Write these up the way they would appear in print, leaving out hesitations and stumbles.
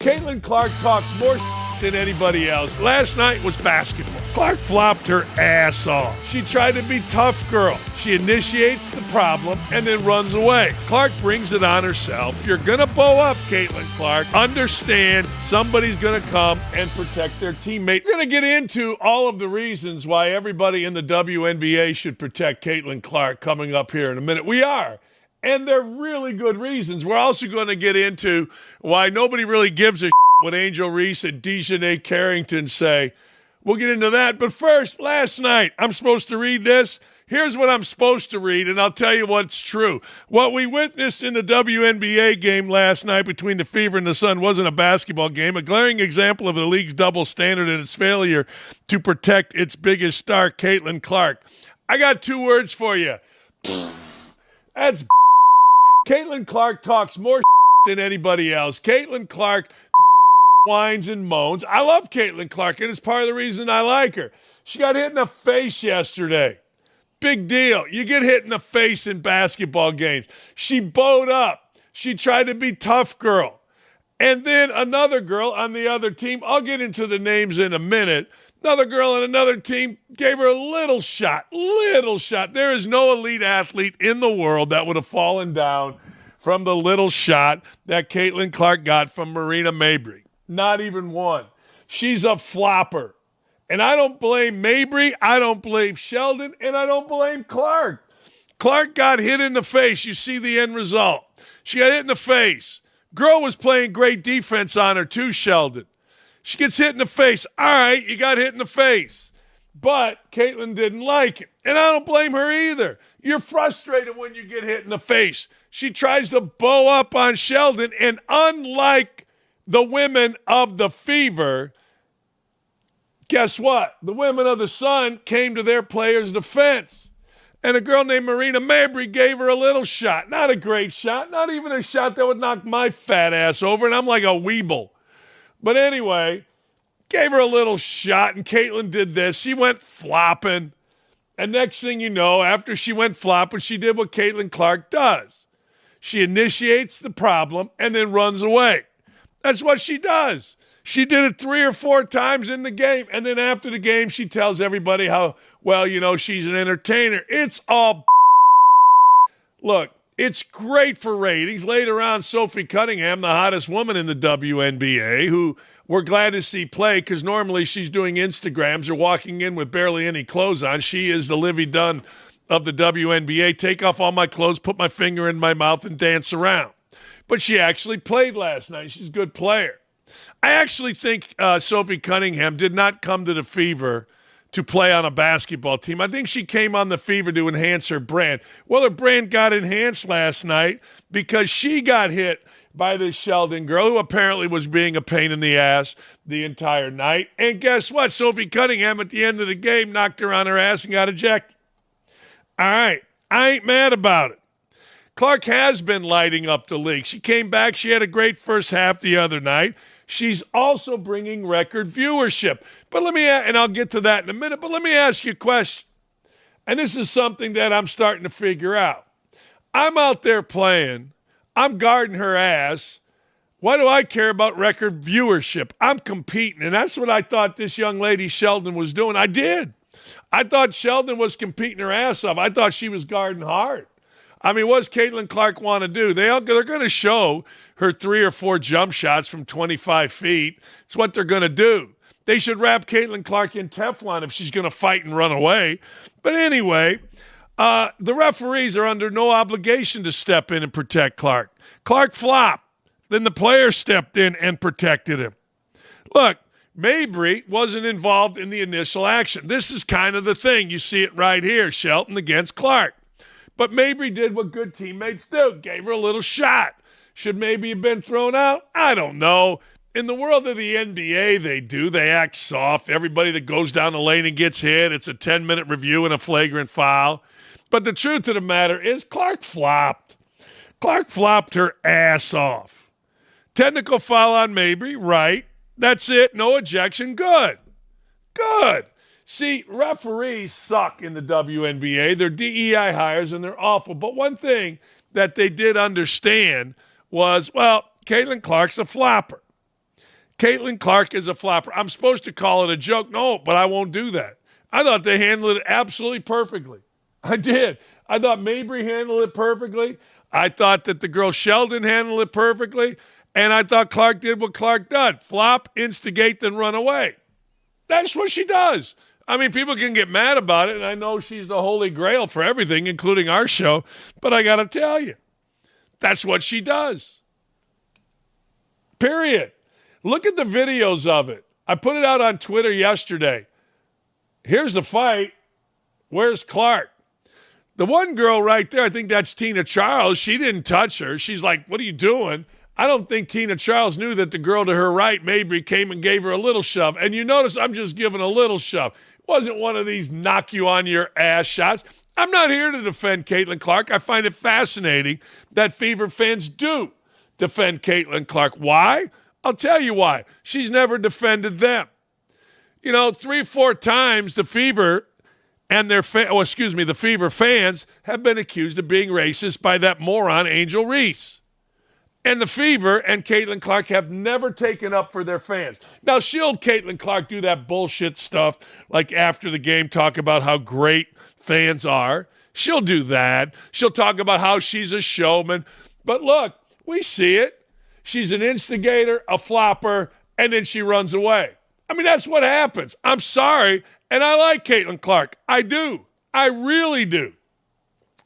Caitlin Clark talks more than anybody else. Last night was basketball. Clark flopped her ass off. She tried to be tough girl. She initiates the problem and then runs away. Clark brings it on herself. You're going to bow up, Caitlin Clark. Understand somebody's going to come and protect their teammate. We're going to get into all of the reasons why everybody in the WNBA should protect Caitlin Clark coming up here in a minute. We are. And they're really good reasons. We're also going to get into why nobody really gives a what Angel Reese and Dejanay Carrington say. We'll get into that. But first, last night, I'm supposed to read this. Here's what I'm supposed to read, and I'll tell you what's true. What we witnessed in the WNBA game last night between the Fever and the Sun wasn't a basketball game, a glaring example of the league's double standard and its failure to protect its biggest star, Caitlin Clark. I got two words for you. That's Caitlin Clark talks more than anybody else. Caitlin Clark whines and moans. I love Caitlin Clark, and it's part of the reason I like her. She got hit in the face yesterday. Big deal. You get hit in the face in basketball games. She bowed up. She tried to be tough girl. And then another girl on the other team, I'll get into the names in a minute, another girl on another team gave her a little shot. There is no elite athlete in the world that would have fallen down from the little shot that Caitlin Clark got from Marina Mabrey. Not even one. She's a flopper. And I don't blame Mabrey, I don't blame Sheldon, and I don't blame Clark. Clark got hit in the face. You see the end result. She got hit in the face. Girl was playing great defense on her too, Sheldon. She gets hit in the face. All right, you got hit in the face. But Caitlin didn't like it. And I don't blame her either. You're frustrated when you get hit in the face. She tries to bow up on Sheldon. And unlike the women of the Fever, guess what? The women of the Sun came to their players' defense. And a girl named Marina Mabrey gave her a little shot. Not a great shot. Not even a shot that would knock my fat ass over. And I'm like a weeble. But anyway, gave her a little shot, and Caitlin did this. She went flopping. And next thing you know, after she went flopping, she did what Caitlin Clark does. She initiates the problem and then runs away. That's what she does. She did it 3 or 4 times in the game. And then after the game, she tells everybody how, well, you know, she's an entertainer. It's all Look, it's great for ratings. Later on, Sophie Cunningham, the hottest woman in the WNBA, who we're glad to see play because normally she's doing Instagrams or walking in with barely any clothes on. She is the Livy Dunn of the WNBA. Take off all my clothes, put my finger in my mouth, and dance around. But she actually played last night. She's a good player. I actually think Sophie Cunningham did not come to the Fever to play on a basketball team. I think she came on the Fever to enhance her brand. Well, her brand got enhanced last night because she got hit by this Sheldon girl who apparently was being a pain in the ass the entire night. And guess what? Sophie Cunningham at the end of the game knocked her on her ass and got ejected. All right. I ain't mad about it. Clark has been lighting up the league. She came back. She had a great first half the other night. She's also bringing record viewership. But and I'll get to that in a minute, but let me ask you a question. And this is something that I'm starting to figure out. I'm out there playing. I'm guarding her ass. Why do I care about record viewership? I'm competing, and that's what I thought this young lady Sheldon was doing. I did. I thought Sheldon was competing her ass off. I thought she was guarding hard. I mean, what does Caitlin Clark want to do? They're going to show her 3 or 4 jump shots from 25 feet. It's what they're going to do. They should wrap Caitlin Clark in Teflon if she's going to fight and run away. But anyway, the referees are under no obligation to step in and protect Clark. Clark flopped. Then the player stepped in and protected him. Look, Mabrey wasn't involved in the initial action. This is kind of the thing. You see it right here, Shelton against Clark. But Mabrey did what good teammates do, gave her a little shot. Should Mabrey have been thrown out? I don't know. In the world of the NBA, they act soft. Everybody that goes down the lane and gets hit, it's a 10-minute review and a flagrant foul. But the truth of the matter is Clark flopped. Clark flopped her ass off. Technical foul on Mabrey, right. That's it, no ejection, good. Good. See, referees suck in the WNBA. They're DEI hires, and they're awful. But one thing that they did understand was, well, Caitlin Clark's a flopper. Caitlin Clark is a flopper. I'm supposed to call it a joke. No, but I won't do that. I thought they handled it absolutely perfectly. I did. I thought Mabry handled it perfectly. I thought that the girl Sheldon handled it perfectly. And I thought Clark did what Clark does. Flop, instigate, then run away. That's what she does. I mean, people can get mad about it, and I know she's the holy grail for everything, including our show. But I got to tell you, that's what she does. Period. Look at the videos of it. I put it out on Twitter yesterday. Here's the fight. Where's Clark? The one girl right there, I think that's Tina Charles. She didn't touch her. She's like, what are you doing? I don't think Tina Charles knew that the girl to her right, Mabry, came and gave her a little shove. And you notice I'm just giving a little shove. It wasn't one of these knock you on your ass shots. I'm not here to defend Caitlin Clark. I find it fascinating that Fever fans do defend Caitlin Clark. Why? I'll tell you why. She's never defended them. 3-4 times the Fever and the Fever fans have been accused of being racist by that moron Angel Reese. And the Fever and Caitlin Clark have never taken up for their fans. Now, she'll, Caitlin Clark, do that bullshit stuff, like after the game, talk about how great fans are. She'll do that. She'll talk about how she's a showman. But look, we see it. She's an instigator, a flopper, and then she runs away. I mean, that's what happens. I'm sorry, and I like Caitlin Clark. I do. I really do.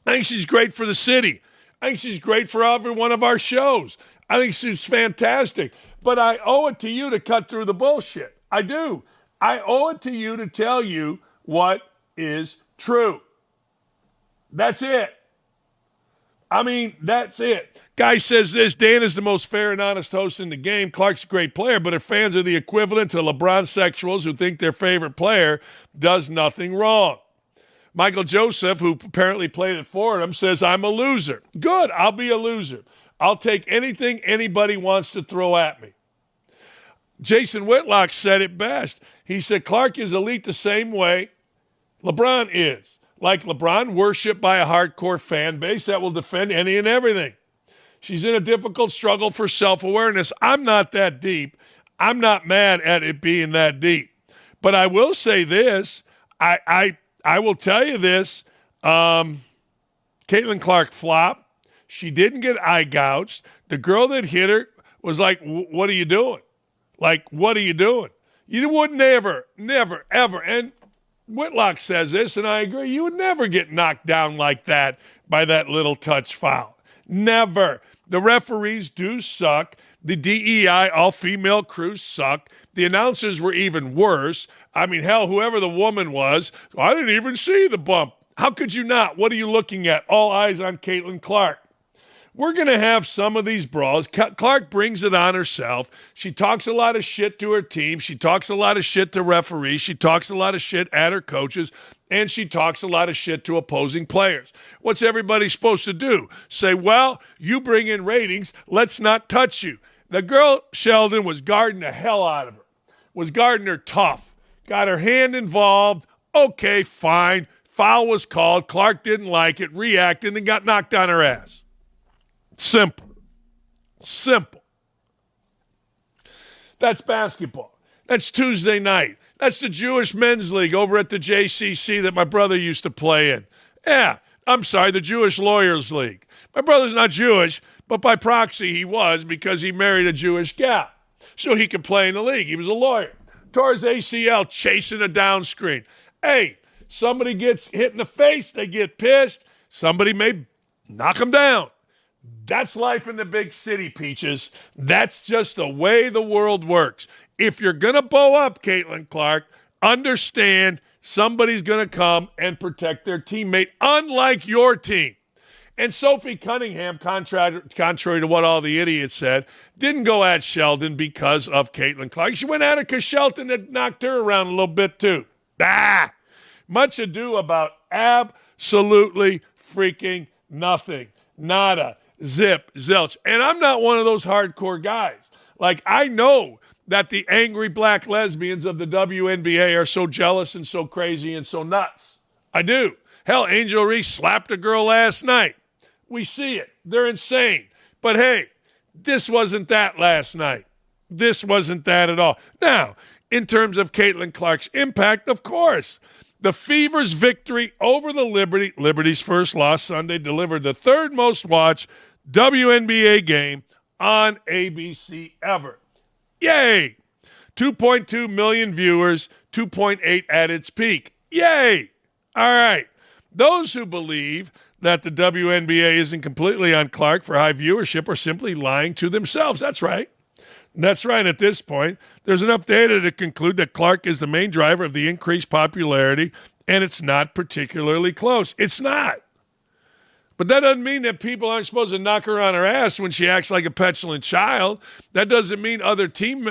I think she's great for the city. I think she's great for every one of our shows. I think she's fantastic. But I owe it to you to cut through the bullshit. I do. I owe it to you to tell you what is true. That's it. I mean, that's it. Guy says this, Dan is the most fair and honest host in the game. Clark's a great player, but her fans are the equivalent to LeBron sexuals who think their favorite player does nothing wrong. Michael Joseph, who apparently played at Fordham, says, I'm a loser. Good, I'll be a loser. I'll take anything anybody wants to throw at me. Jason Whitlock said it best. He said, Clark is elite the same way LeBron is. Like LeBron, worshipped by a hardcore fan base that will defend any and everything. She's in a difficult struggle for self-awareness. I'm not that deep. I'm not mad at it being that deep. But I will say this. I will tell you this. Caitlin Clark flopped. She didn't get eye gouged. The girl that hit her was like, what are you doing? Like, what are you doing? You would never, ever. And Whitlock says this, and I agree. You would never get knocked down like that by that little touch foul. Never. The referees do suck. The DEI all-female crew suck. The announcers were even worse. I mean, hell, whoever the woman was, I didn't even see the bump. How could you not? What are you looking at? All eyes on Caitlin Clark. We're going to have some of these brawls. Clark brings it on herself. She talks a lot of shit to her team. She talks a lot of shit to referees. She talks a lot of shit at her coaches. And she talks a lot of shit to opposing players. What's everybody supposed to do? Say, well, you bring in ratings. Let's not touch you. The girl, Sheldon, was guarding the hell out of her. Was guarding her tough. Got her hand involved. Okay, fine. Foul was called. Clark didn't like it. Reacted and then got knocked on her ass. Simple. That's basketball. That's Tuesday night. That's the Jewish Men's League over at the JCC that my brother used to play in. Yeah, I'm sorry, the Jewish Lawyers League. My brother's not Jewish, but by proxy he was because he married a Jewish gal. So he could play in the league. He was a lawyer. Tore his ACL chasing a down screen. Hey, somebody gets hit in the face, they get pissed. Somebody may knock them down. That's life in the big city, Peaches. That's just the way the world works. If you're going to bow up, Caitlin Clark, understand somebody's going to come and protect their teammate, unlike your team. And Sophie Cunningham, contrary to what all the idiots said, didn't go at Sheldon because of Caitlin Clark. She went at her because Sheldon had knocked her around a little bit too. Much ado about absolutely freaking nothing. Nada. Zip, zilch. And I'm not one of those hardcore guys. Like, I know that the angry black lesbians of the WNBA are so jealous and so crazy and so nuts. I do. Hell, Angel Reese slapped a girl last night. We see it. They're insane. But hey, this wasn't that last night. This wasn't that at all. Now, in terms of Caitlin Clark's impact, of course, the Fever's victory over the Liberty's first loss Sunday, delivered the third most watched WNBA game on ABC ever. Yay! 2.2 million viewers, 2.8 at its peak. Yay! All right. Those who believe that the WNBA isn't completely on Clark for high viewership are simply lying to themselves. That's right. That's right. At this point, there's enough data to conclude that Clark is the main driver of the increased popularity, and it's not particularly close. It's not. But that doesn't mean that people aren't supposed to knock her on her ass when she acts like a petulant child. That doesn't mean other team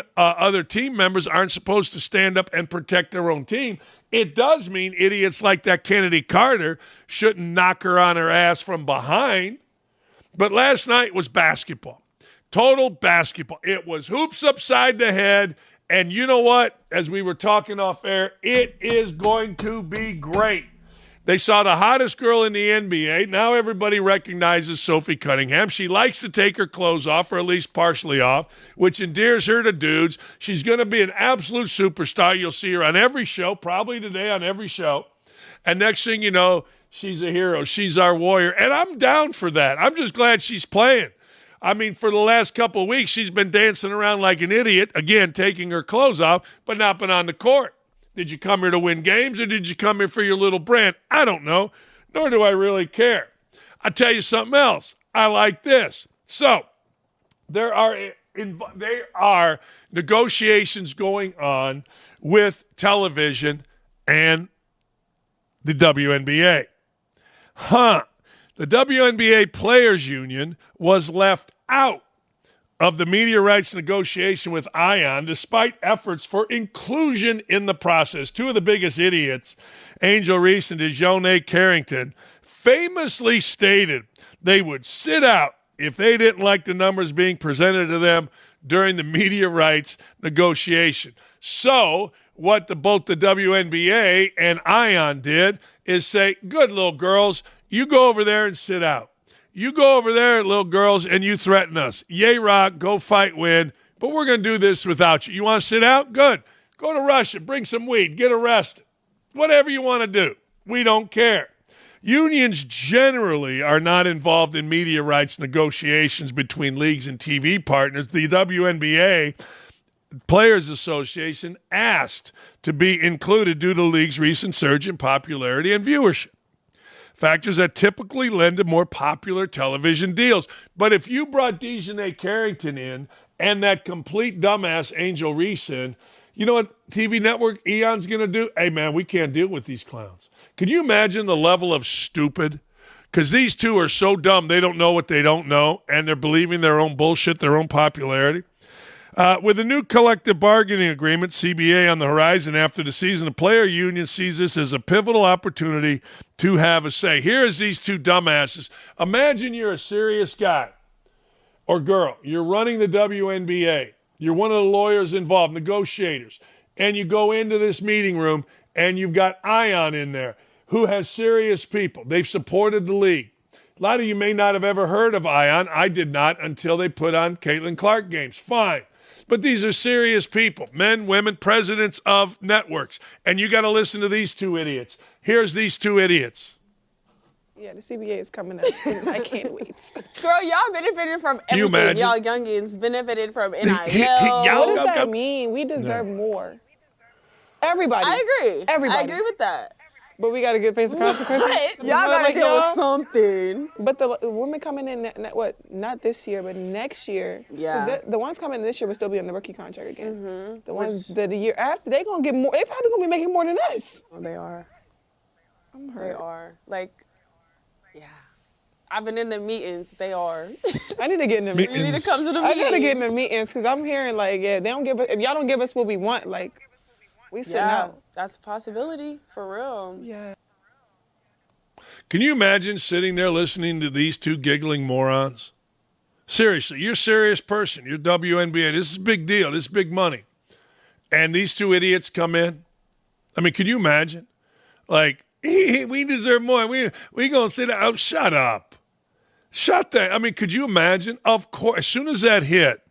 members aren't supposed to stand up and protect their own team. It does mean idiots like that Kennedy Carter shouldn't knock her on her ass from behind. But last night was basketball. Total basketball. It was hoops upside the head. And you know what? As we were talking off air, it is going to be great. They saw the hottest girl in the NBA. Now everybody recognizes Sophie Cunningham. She likes to take her clothes off, or at least partially off, which endears her to dudes. She's going to be an absolute superstar. You'll see her on every show, probably today on every show. And next thing you know, she's a hero. She's our warrior. And I'm down for that. I'm just glad she's playing. I mean, for the last couple of weeks, she's been dancing around like an idiot, again, taking her clothes off, but not been on the court. Did you come here to win games, or did you come here for your little brand? I don't know, nor do I really care. I'll tell you something else. I like this. So there are negotiations going on with television and the WNBA. The WNBA Players Union was left out of the media rights negotiation with ION, despite efforts for inclusion in the process. Two of the biggest idiots, Angel Reese and DeJounte Carrington, famously stated they would sit out if they didn't like the numbers being presented to them during the media rights negotiation. So what both the WNBA and ION did is say, good, little girls, you go over there and sit out. You go over there, little girls, and you threaten us. Yay, rock, go fight, win. But we're going to do this without you. You want to sit out? Good. Go to Russia, bring some weed, get arrested. Whatever you want to do. We don't care. Unions generally are not involved in media rights negotiations between leagues and TV partners. The WNBA Players Association asked to be included due to the league's recent surge in popularity and viewership, factors that typically lend to more popular television deals. But if you brought DeJounte Carrington in and that complete dumbass Angel Reese in, you know what TV network Eon's going to do? Hey, man, we can't deal with these clowns. Can you imagine the level of stupid? Because these two are so dumb, they don't know what they don't know, and they're believing their own bullshit, their own popularity. With a new collective bargaining agreement, CBA, on the horizon after the season, the player union sees this as a pivotal opportunity to have a say. Here's these two dumbasses. Imagine you're a serious guy or girl. You're running the WNBA. You're one of the lawyers involved, negotiators, and you go into this meeting room and you've got ION in there who has serious people. They've supported the league. A lot of you may not have ever heard of ION. I did not until they put on Caitlin Clark games. Fine. But these are serious people, men, women, presidents of networks. And you got to listen to these two idiots. Here's these two idiots. Yeah, the CBA is coming up. I can't wait. Girl, y'all benefited from everything. Y'all youngins benefited from NIL. What does that mean? We deserve more. Everybody. I agree. Everybody. I agree with that. But we got to get face the consequences. Y'all got to deal with something. But the women coming in, not this year, but next year. Yeah. The ones coming this year will still be on the rookie contract again. Mm-hmm. The ones that the year after, they're going to get more. They probably going to be making more than us. Oh, they are. I'm hurt. They are. Yeah. I've been in the meetings. They are. I need to get in the meetings. You need to come to the meetings. I got to get in the meetings because I'm hearing, they don't give us, if y'all don't give us what we want, we sitting out. That's a possibility, for real. Yeah. Can you imagine sitting there listening to these two giggling morons? Seriously, you're a serious person. You're WNBA. This is a big deal. This is big money. And these two idiots come in. I mean, could you imagine? We deserve more. We going to sit out. Oh, shut up. Shut that. I mean, could you imagine? Of course, as soon as that hit,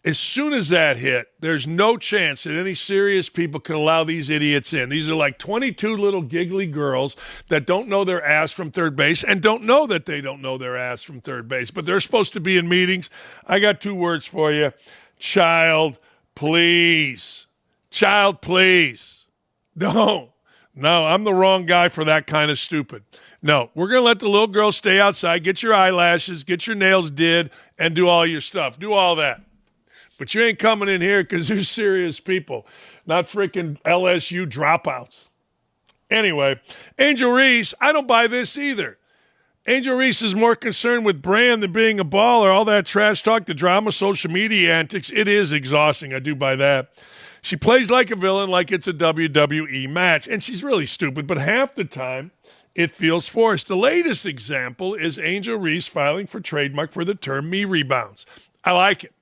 As soon as that hit, there's no chance that any serious people can allow these idiots in. These are like 22 little giggly girls that don't know their ass from third base and don't know that they don't know their ass from third base. But they're supposed to be in meetings. I got 2 words for you. Child, please. Child, please. No, I'm the wrong guy for that kind of stupid. No, we're going to let the little girls stay outside, get your eyelashes, get your nails did, and do all your stuff. Do all that. But you ain't coming in here because you're serious people, not freaking LSU dropouts. Anyway, Angel Reese, I don't buy this either. Angel Reese is more concerned with brand than being a baller. All that trash talk, the drama, social media antics, it is exhausting. I do buy that. She plays like a villain, like it's a WWE match. And she's really stupid, but half the time it feels forced. The latest example is Angel Reese filing for trademark for the term MEBOUNDS. I like it.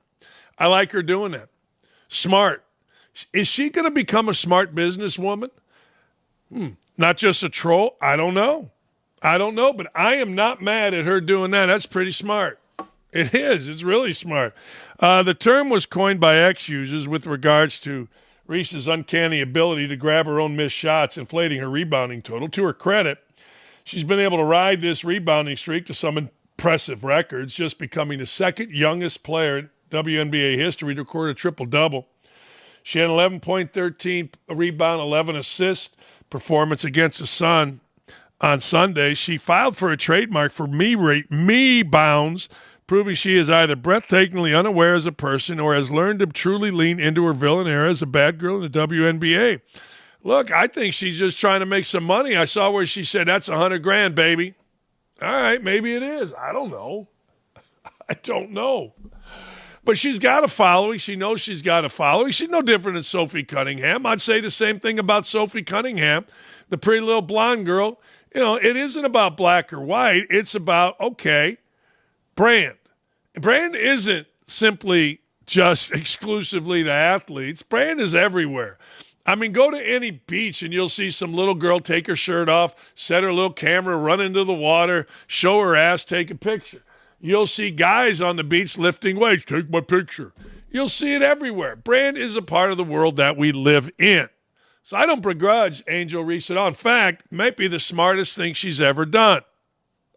I like her doing that. Smart. Is she going to become a smart businesswoman? Not just a troll? I don't know, but I am not mad at her doing that. That's pretty smart. It is. It's really smart. The term was coined by ex-users with regards to Reese's uncanny ability to grab her own missed shots, inflating her rebounding total. To her credit, she's been able to ride this rebounding streak to some impressive records, just becoming the second youngest player in WNBA history to record a triple-double. She had 11.13 rebound, 11 assist performance against the Sun on Sunday. She filed for a trademark for MEBOUNDS, proving she is either breathtakingly unaware as a person or has learned to truly lean into her villain era as a bad girl in the WNBA. Look, I think she's just trying to make some money. I saw where she said, that's $100,000, baby. All right, maybe it is. I don't know. But she's got a following. She knows she's got a following. She's no different than Sophie Cunningham. I'd say the same thing about Sophie Cunningham, the pretty little blonde girl. You know, it isn't about black or white. It's about, okay, brand. Brand isn't simply just exclusively to athletes. Brand is everywhere. I mean, go to any beach and you'll see some little girl take her shirt off, set her little camera, run into the water, show her ass, take a picture. You'll see guys on the beach lifting weights. Take my picture. You'll see it everywhere. Brand is a part of the world that we live in. So I don't begrudge Angel Reese at all. In fact, it might be the smartest thing she's ever done.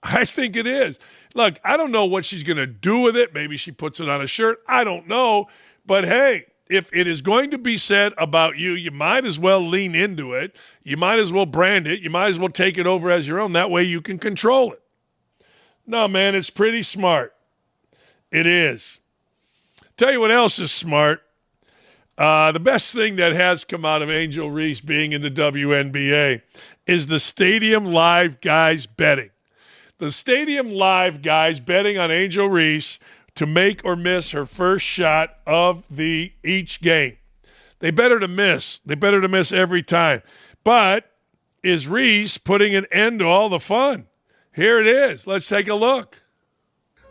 I think it is. Look, I don't know what she's going to do with it. Maybe she puts it on a shirt. I don't know. But, hey, if it is going to be said about you, you might as well lean into it. You might as well brand it. You might as well take it over as your own. That way you can control it. No, man, it's pretty smart. It is. Tell you what else is smart. The best thing that has come out of Angel Reese being in the WNBA is the Stadium Live guys betting. The Stadium Live guys betting on Angel Reese to make or miss her first shot of each game. They bet her to miss. They bet her to miss every time. But is Reese putting an end to all the fun? Here it is. Let's take a look.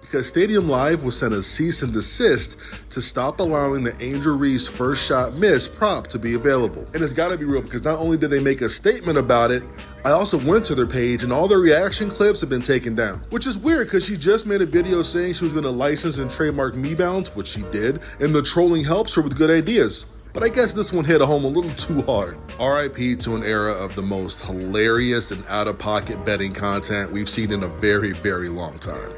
Because Stadium Live was sent a cease and desist to stop allowing the Angel Reese first shot miss prop to be available. And it's got to be real because not only did they make a statement about it, I also went to their page and all their reaction clips have been taken down. Which is weird because she just made a video saying she was going to license and trademark MEBOUNDS, which she did, and the trolling helps her with good ideas. But I guess this one hit home a little too hard. RIP to an era of the most hilarious and out-of-pocket betting content we've seen in a very, very long time.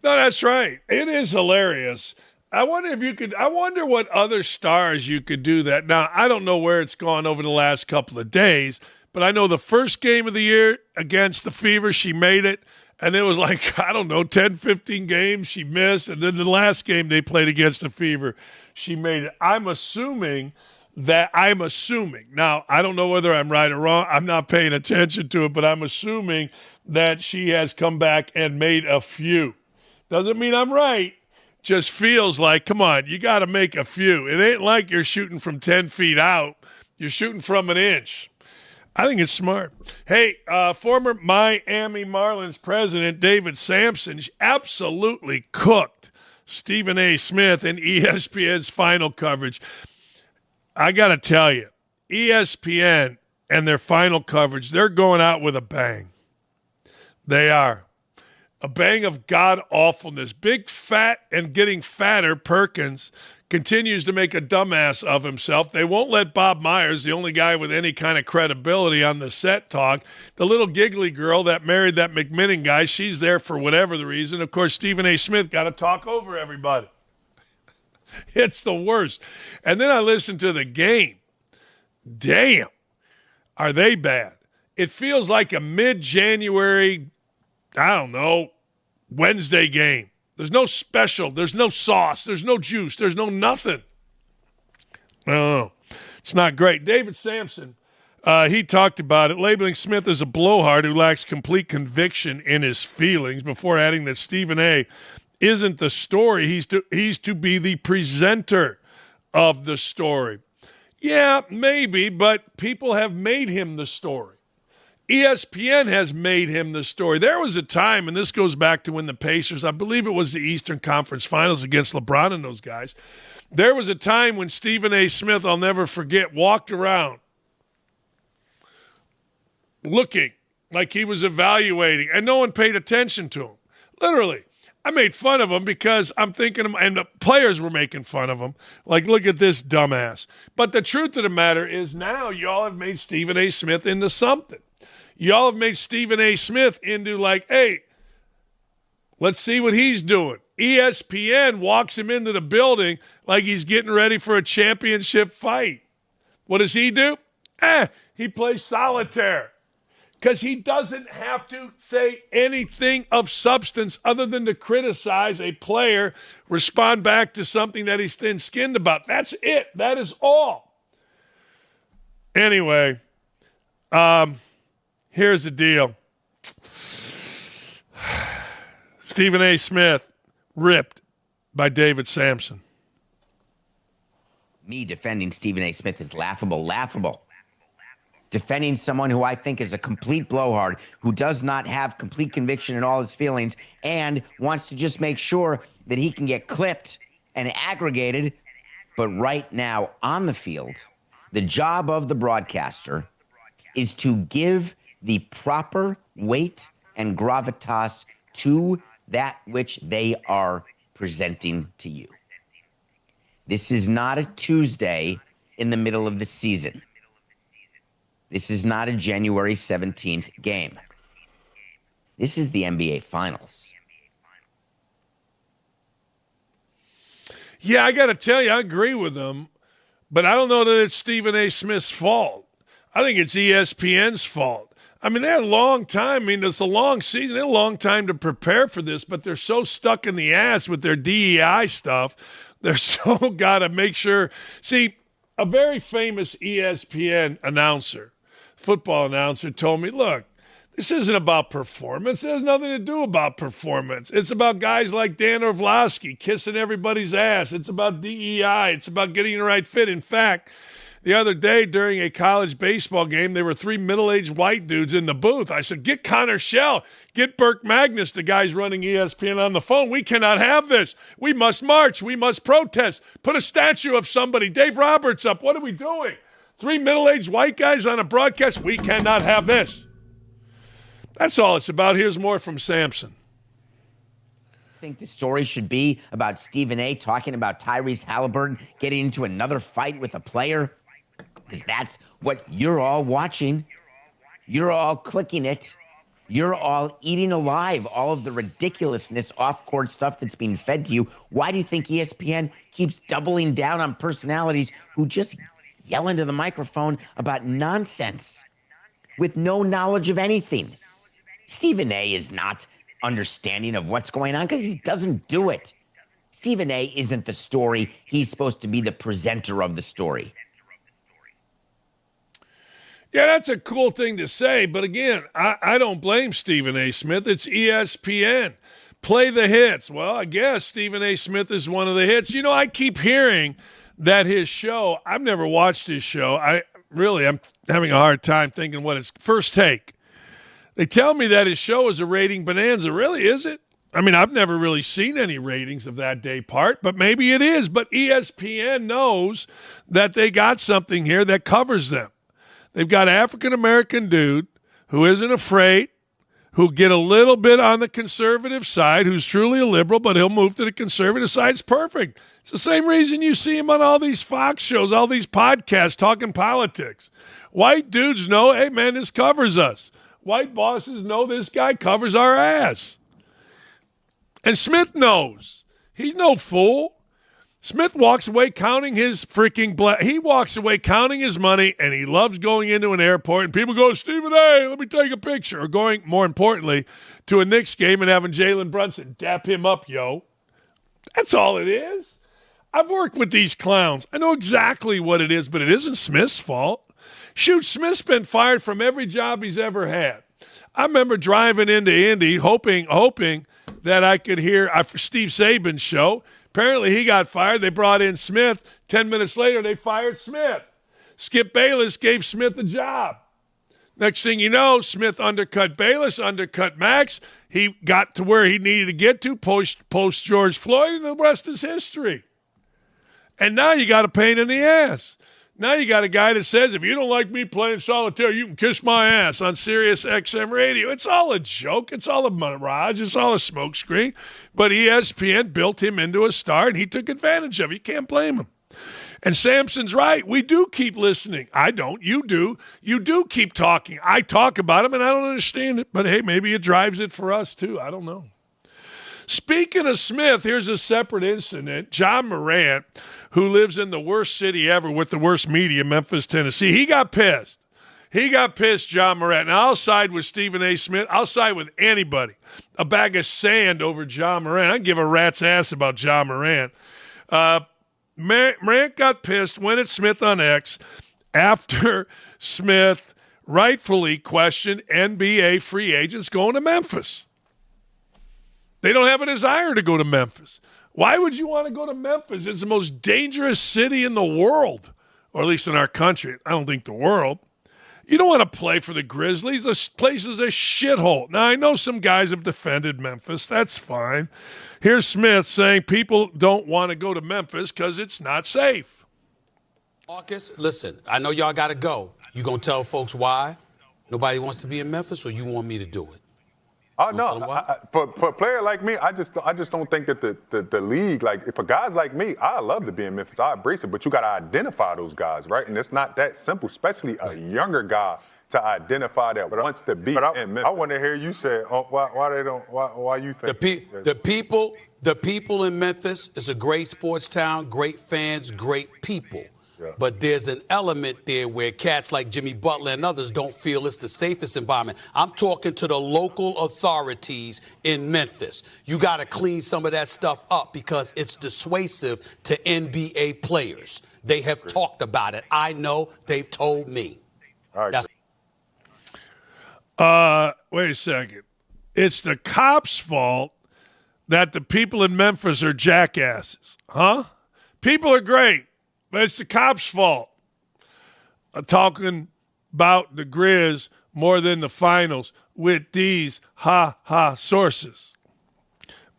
No, that's right. It is hilarious. I wonder what other stars you could do that. Now, I don't know where it's gone over the last couple of days, but I know the first game of the year against the Fever, she made it. And it was like, 10, 15 games she missed. And then the last game they played against the Fever, she made it. I'm assuming. Now, I don't know whether I'm right or wrong. I'm not paying attention to it, but I'm assuming that she has come back and made a few. Doesn't mean I'm right. Just feels like, come on, you got to make a few. It ain't like you're shooting from 10 feet out. You're shooting from an inch. I think it's smart. Hey, former Miami Marlins president David Sampson absolutely cooked Stephen A. Smith in ESPN's final coverage. I got to tell you, ESPN and their final coverage, they're going out with a bang. They are. A bang of god awfulness. Big, fat, and getting fatter Perkins continues to make a dumbass of himself. They won't let Bob Myers, the only guy with any kind of credibility on the set, talk. The little giggly girl that married that McMinnon guy, she's there for whatever the reason. Of course, Stephen A. Smith got to talk over everybody. It's the worst. And then I listened to the game. Damn, are they bad? It feels like a mid-January, I don't know, Wednesday game. There's no special. There's no sauce. There's no juice. There's no nothing. No, it's not great. David Sampson, he talked about it, labeling Smith as a blowhard who lacks complete conviction in his feelings before adding that Stephen A. isn't the story. He's to be the presenter of the story. Yeah, maybe, but people have made him the story. ESPN has made him the story. There was a time, and this goes back to when the Pacers, I believe it was the Eastern Conference Finals against LeBron and those guys. There was a time when Stephen A. Smith, I'll never forget, walked around looking like he was evaluating, and no one paid attention to him. Literally. I made fun of him because I'm thinking, and the players were making fun of him. Like, look at this dumbass. But the truth of the matter is now y'all have made Stephen A. Smith into something. Y'all have made Stephen A. Smith into like, hey, let's see what he's doing. ESPN walks him into the building like he's getting ready for a championship fight. What does he do? He plays solitaire. Because he doesn't have to say anything of substance other than to criticize a player, respond back to something that he's thin-skinned about. That's it. That is all. Anyway, here's the deal. Stephen A. Smith ripped by David Sampson. Me defending Stephen A. Smith is laughable. Defending someone who I think is a complete blowhard, who does not have complete conviction in all his feelings and wants to just make sure that he can get clipped and aggregated. But right now on the field, the job of the broadcaster is to give the proper weight and gravitas to that which they are presenting to you. This is not a Tuesday in the middle of the season. This is not a January 17th game. This is the NBA Finals. Yeah, I got to tell you, I agree with them, but I don't know that it's Stephen A. Smith's fault. I think it's ESPN's fault. I mean, they had a long time. I mean, it's a long season. They had a long time to prepare for this, but they're so stuck in the ass with their DEI stuff. They're so got to make sure. See, a very famous ESPN announcer, football announcer, told me, look, this isn't about performance. It has nothing to do about performance. It's about guys like Dan Orlovsky kissing everybody's ass. It's about DEI. It's about getting the right fit. In fact, the other day during a college baseball game, there were three middle-aged white dudes in the booth. I said, get Connor Schell, get Burke Magnus, the guys running ESPN, on the phone. We cannot have this. We must march. We must protest. Put a statue of somebody. Dave Roberts up. What are we doing? Three middle-aged white guys on a broadcast. We cannot have this. That's all it's about. Here's more from Sampson. I think the story should be about Stephen A. talking about Tyrese Halliburton getting into another fight with a player, because that's what you're all watching. You're all clicking it. You're all eating alive all of the ridiculousness off-court stuff that's being fed to you. Why do you think ESPN keeps doubling down on personalities who just yell into the microphone about nonsense with no knowledge of anything? Stephen A. is not understanding of what's going on because he doesn't do it. Stephen A. isn't the story. He's supposed to be the presenter of the story. Yeah, that's a cool thing to say. But again, I don't blame Stephen A. Smith. It's ESPN. Play the hits. Well, I guess Stephen A. Smith is one of the hits. You know, I keep hearing that his show, I've never watched his show. I'm having a hard time thinking what it's First Take. They tell me that his show is a rating bonanza. Really, is it? I mean, I've never really seen any ratings of that day part, but maybe it is. But ESPN knows that they got something here that covers them. They've got an African-American dude who isn't afraid who get a little bit on the conservative side, who's truly a liberal, but he'll move to the conservative side. It's perfect. It's the same reason you see him on all these Fox shows, all these podcasts talking politics. White dudes know, hey, man, this covers us. White bosses know this guy covers our ass. And Smith knows. He's no fool. Smith walks away counting his freaking he walks away counting his money, and he loves going into an airport, and people go, Stephen A., let me take a picture. Or going, more importantly, to a Knicks game and having Jalen Brunson dap him up, yo. That's all it is. I've worked with these clowns. I know exactly what it is, but it isn't Smith's fault. Shoot, Smith's been fired from every job he's ever had. I remember driving into Indy hoping that I could hear Steve Saban's show. Apparently he got fired. They brought in Smith. 10 minutes later, they fired Smith. Skip Bayless gave Smith a job. Next thing you know, Smith undercut Bayless, undercut Max. He got to where he needed to get to post George Floyd, and the rest is history. And now you got a pain in the ass. Now you got a guy that says, if you don't like me playing solitaire, you can kiss my ass on Sirius XM radio. It's all a joke. It's all a mirage. It's all a smokescreen. But ESPN built him into a star, and he took advantage of it. You can't blame him. And Sampson's right. We do keep listening. I don't. You do. You do keep talking. I talk about him, and I don't understand it. But, hey, maybe it drives it for us, too. I don't know. Speaking of Smith, here's a separate incident. John Morant, who lives in the worst city ever with the worst media, Memphis, Tennessee, he got pissed. He got pissed, John Morant. Now, I'll side with Stephen A. Smith. I'll side with anybody. A bag of sand over John Morant. I'd give a rat's ass about John Morant. Morant got pissed, went at Smith on X after Smith rightfully questioned NBA free agents going to Memphis. They don't have a desire to go to Memphis. Why would you want to go to Memphis? It's the most dangerous city in the world, or at least in our country. I don't think the world. You don't want to play for the Grizzlies. This place is a shithole. Now, I know some guys have defended Memphis. That's fine. Here's Smith saying people don't want to go to Memphis because it's not safe. Marcus, listen, I know y'all got to go. You going to tell folks why nobody wants to be in Memphis, or you want me to do it? Oh no! For a player like me, I just don't think that the league, like, for guys like me, I love to be in Memphis. I embrace it, but you got to identify those guys, right? And it's not that simple, especially a younger guy to identify that wants to be in Memphis. I want to hear you say, why you think the people in Memphis is a great sports town, great fans, great people. Yeah. But there's an element there where cats like Jimmy Butler and others don't feel it's the safest environment. I'm talking to the local authorities in Memphis. You got to clean some of that stuff up because it's dissuasive to NBA players. They have talked about it. I know. They've told me. All right. Wait a second. It's the cops' fault that the people in Memphis are jackasses, huh? People are great. But it's the cops' fault. Talking about the Grizz more than the finals with these sources.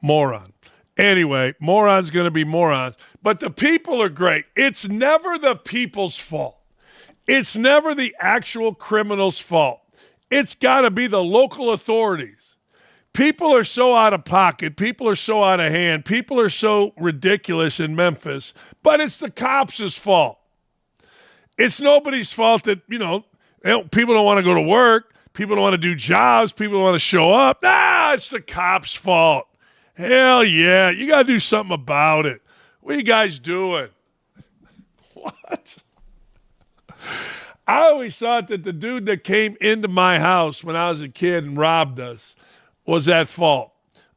Moron. Anyway, morons going to be morons. But the people are great. It's never the people's fault. It's never the actual criminal's fault. It's got to be the local authorities. People are so out of pocket. People are so out of hand. People are so ridiculous in Memphis. But it's the cops' fault. It's nobody's fault that, people don't want to go to work. People don't want to do jobs. People don't want to show up. Nah, it's the cops' fault. Hell yeah. You got to do something about it. What are you guys doing? What? I always thought that the dude that came into my house when I was a kid and robbed us was at fault.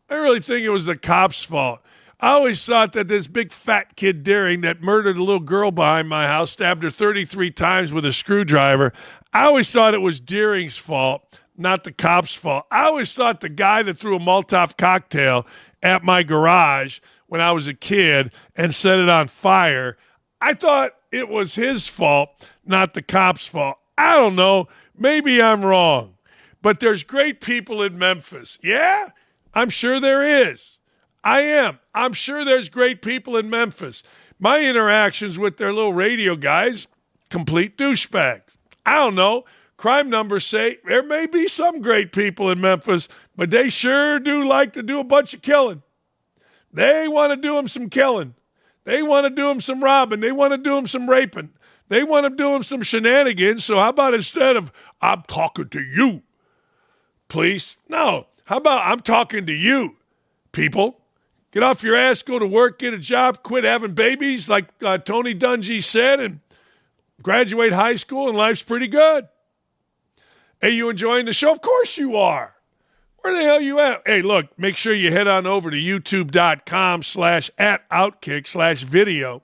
I really think it was the cops' fault. I always thought that this big fat kid Deering that murdered a little girl behind my house, stabbed her 33 times with a screwdriver, I always thought it was Deering's fault, not the cops' fault. I always thought the guy that threw a Molotov cocktail at my garage when I was a kid and set it on fire, I thought it was his fault, not the cops' fault. I don't know. Maybe I'm wrong. But there's great people in Memphis. Yeah, I'm sure there is. I am. I'm sure there's great people in Memphis. My interactions with their little radio guys, complete douchebags. I don't know. crime numbers say there may be some great people in Memphis, but they sure do like to do a bunch of killing. They want to do them some killing. They want to do them some robbing. They want to do them some raping. They want to do them some shenanigans. So how about instead of, I'm talking to you, police? No. How about I'm talking to you, people? Get off your ass, go to work, get a job, quit having babies like Tony Dungy said, and graduate high school, and life's pretty good. Hey, you enjoying the show? Of course you are. Where the hell you at? Hey, look, make sure you head on over to youtube.com/@OutKick/video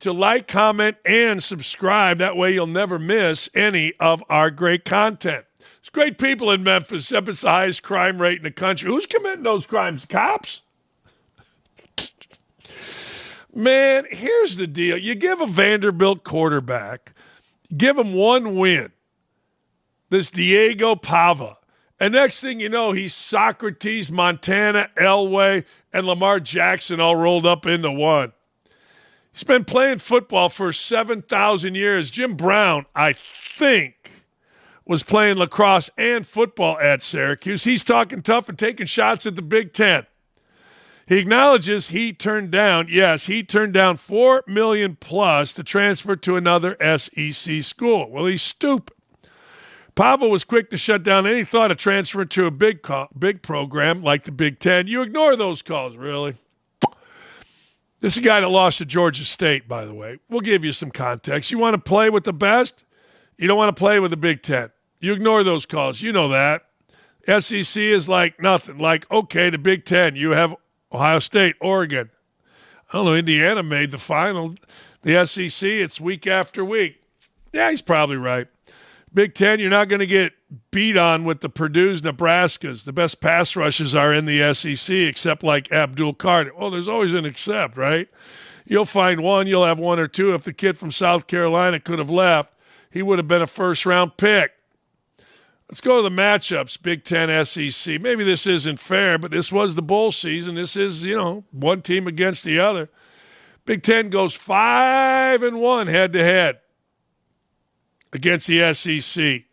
to like, comment, and subscribe. That way you'll never miss any of our great content. There's great people in Memphis. It's the highest crime rate in the country. Who's committing those crimes? Cops? Man, here's the deal. You give a Vanderbilt quarterback, give him one win, this Diego Pavia, and next thing you know, he's Socrates, Montana, Elway, and Lamar Jackson all rolled up into one. He's been playing football for 7,000 years. Jim Brown, I think, was playing lacrosse and football at Syracuse. He's talking tough and taking shots at the Big Ten. He acknowledges he turned down $4 million plus to transfer to another SEC school. Well, he's stupid. Pavia was quick to shut down any thought of transferring to a big program like the Big Ten. You ignore those calls, really. This is a guy that lost to Georgia State, by the way. We'll give you some context. You want to play with the best? You don't want to play with the Big Ten. You ignore those calls. You know that. SEC is like nothing. Like, okay, the Big Ten, you have Ohio State, Oregon. I don't know, Indiana made the final. The SEC, it's week after week. Yeah, he's probably right. Big Ten, you're not going to get beat on with the Purdue's, Nebraskas. The best pass rushes are in the SEC, except like Abdul Carter. Well, there's always an except, right? You'll find one, you'll have one or two. If the kid from South Carolina could have left, he would have been a first-round pick. Let's go to the matchups, Big Ten, SEC. Maybe this isn't fair, but this was the bowl season. This is, one team against the other. Big Ten goes 5-1 head-to-head against the SEC.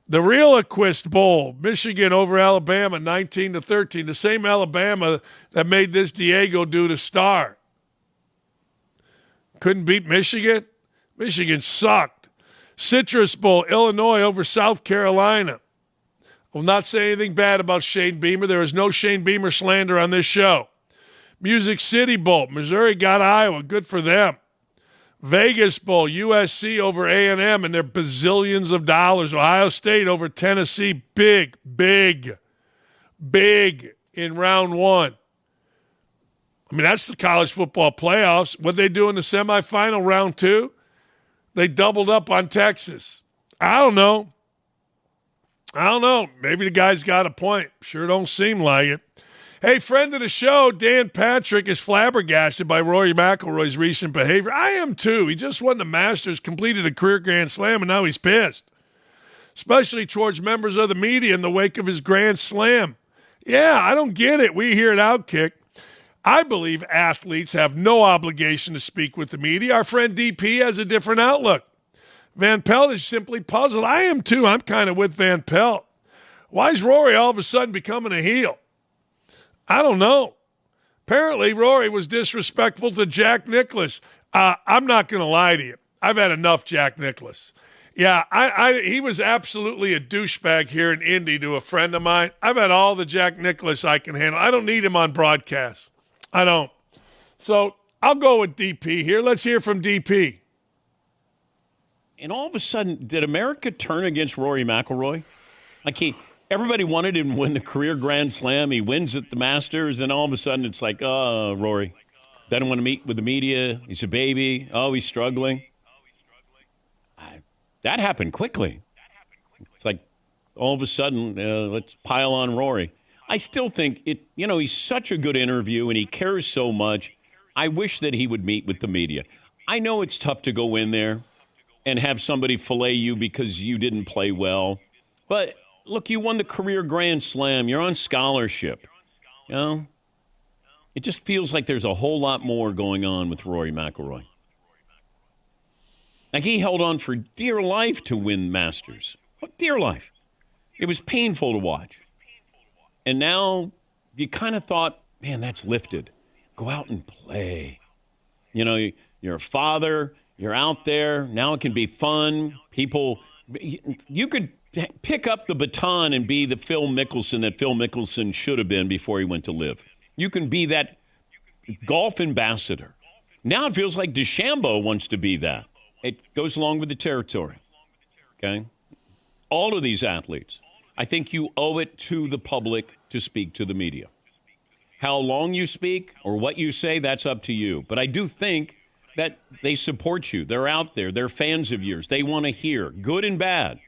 The real Reelquist Bowl, Michigan over Alabama, 19-13. The same Alabama that made this Diego dude a star. Couldn't beat Michigan? Michigan sucked. Citrus Bowl, Illinois over South Carolina. I will not say anything bad about Shane Beamer. There is no Shane Beamer slander on this show. Music City Bowl, Missouri got Iowa. Good for them. Vegas Bowl, USC over A&M and their bazillions of dollars. Ohio State over Tennessee. Big in round one. I mean, that's the college football playoffs. What they do in the semifinal, round two? They doubled up on Texas. I don't know. Maybe the guy's got a point. Sure don't seem like it. Hey, friend of the show, Dan Patrick, is flabbergasted by Rory McIlroy's recent behavior. I am too. He just won the Masters, completed a career Grand Slam, and now he's pissed. Especially towards members of the media in the wake of his Grand Slam. Yeah, I don't get it. We here at OutKick, I believe athletes have no obligation to speak with the media. Our friend DP has a different outlook. Van Pelt is simply puzzled. I am too. I'm kind of with Van Pelt. Why is Rory all of a sudden becoming a heel? I don't know. Apparently, Rory was disrespectful to Jack Nicklaus. I'm not going to lie to you. I've had enough Jack Nicklaus. Yeah, he was absolutely a douchebag here in Indy to a friend of mine. I've had all the Jack Nicklaus I can handle. I don't need him on broadcast. I don't. So I'll go with DP here. Let's hear from DP. And all of a sudden, did America turn against Rory McIlroy? Like everybody wanted him to win the career Grand Slam. He wins at the Masters, and all of a sudden it's like, oh, Rory doesn't want to meet with the media. He's a baby. Oh, he's struggling. That happened quickly. It's like all of a sudden, let's pile on Rory. I still think he's such a good interview and he cares so much. I wish that he would meet with the media. I know it's tough to go in there and have somebody fillet you because you didn't play well. But look, you won the career Grand Slam. You're on scholarship. It just feels like there's a whole lot more going on with Rory McIlroy. Like he held on for dear life to win Masters. Dear life. It was painful to watch. And now you kind of thought, man, that's lifted. Go out and play. You know, you're a father. You're out there. Now it can be fun. People, you could pick up the baton and be the Phil Mickelson that Phil Mickelson should have been before he went to live. You can be that golf ambassador. Now it feels like DeChambeau wants to be that. It goes along with the territory. Okay? All of these athletes, I think you owe it to the public to speak to the media. How long you speak or what you say, that's up to you. But I do think that they support you. They're out there. They're fans of yours. They want to hear, good and bad.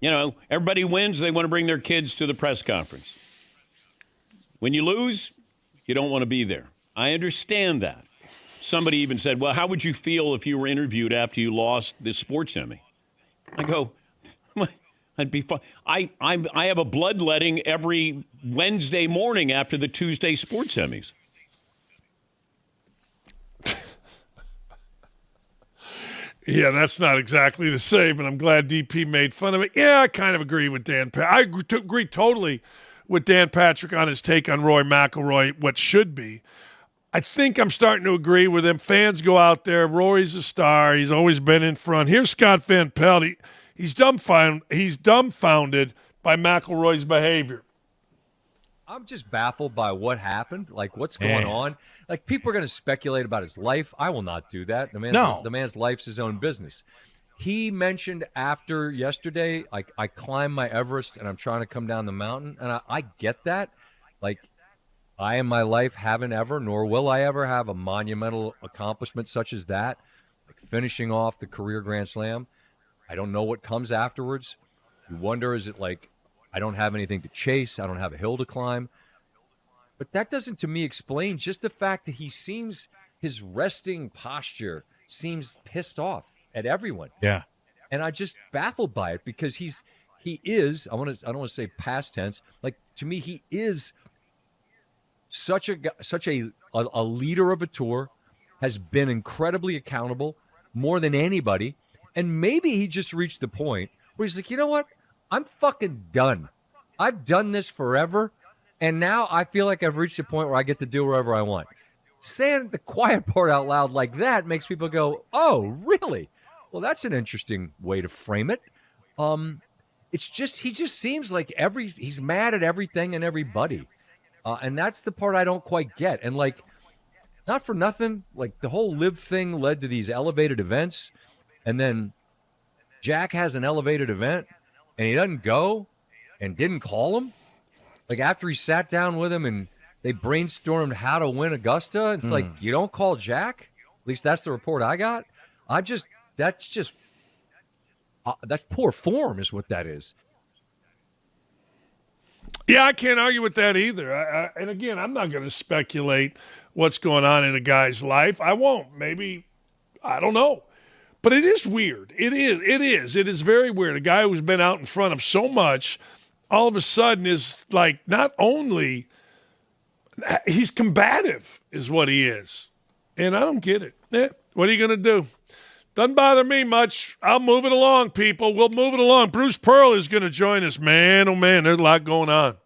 You know, everybody wins. They want to bring their kids to the press conference. When you lose, you don't want to be there. I understand that. Somebody even said, well, how would you feel if you were interviewed after you lost this sports Emmy? I go, I'd be fine. I have a bloodletting every Wednesday morning after the Tuesday sports Emmys. Yeah, that's not exactly the same, and I'm glad DP made fun of it. Yeah, I kind of agree with Dan. I agree totally with Dan Patrick on his take on Roy McIlroy, what should be. I think I'm starting to agree with him. Fans go out there. Rory's a star. He's always been in front. Here's Scott Van Pelt. He's dumbfounded by McIlroy's behavior. I'm just baffled by what happened. Like, what's going on? Like, people are going to speculate about his life. I will not do that. The man's life's his own business. He mentioned after yesterday, like, I climbed my Everest and I'm trying to come down the mountain. And I get that. Like, I in my life haven't ever, nor will I ever have a monumental accomplishment such as that, like finishing off the career Grand Slam. I don't know what comes afterwards. You wonder, is it like, I don't have anything to chase. I don't have a hill to climb. But that doesn't, to me, explain just the fact that he seems, his resting posture seems pissed off at everyone. Yeah. And I just baffled by it because he is, I don't want to say past tense, like, to me, he is such a leader of a tour, has been incredibly accountable more than anybody. And maybe he just reached the point where he's like, you know what? I'm fucking done. I've done this forever, and now I feel like I've reached a point where I get to do whatever I want. Saying the quiet part out loud like that makes people go, oh, really? Well, that's an interesting way to frame it. It's just, he just seems like he's mad at everything and everybody. And that's the part I don't quite get. And, like, not for nothing, like, the whole live thing led to these elevated events, and then Jack has an elevated event, and he doesn't go and didn't call him. Like, after he sat down with him and they brainstormed how to win Augusta, it's like, you don't call Jack? At least that's the report I got. That's poor form is what that is. Yeah, I can't argue with that either. And again, I'm not going to speculate what's going on in a guy's life. I won't. Maybe, I don't know. But it is weird. It is very weird. A guy who's been out in front of so much, all of a sudden is like, not only, he's combative is what he is. And I don't get it. What are you going to do? Doesn't bother me much. I'll move it along, people. We'll move it along. Bruce Pearl is going to join us. Man, oh, man, there's a lot going on.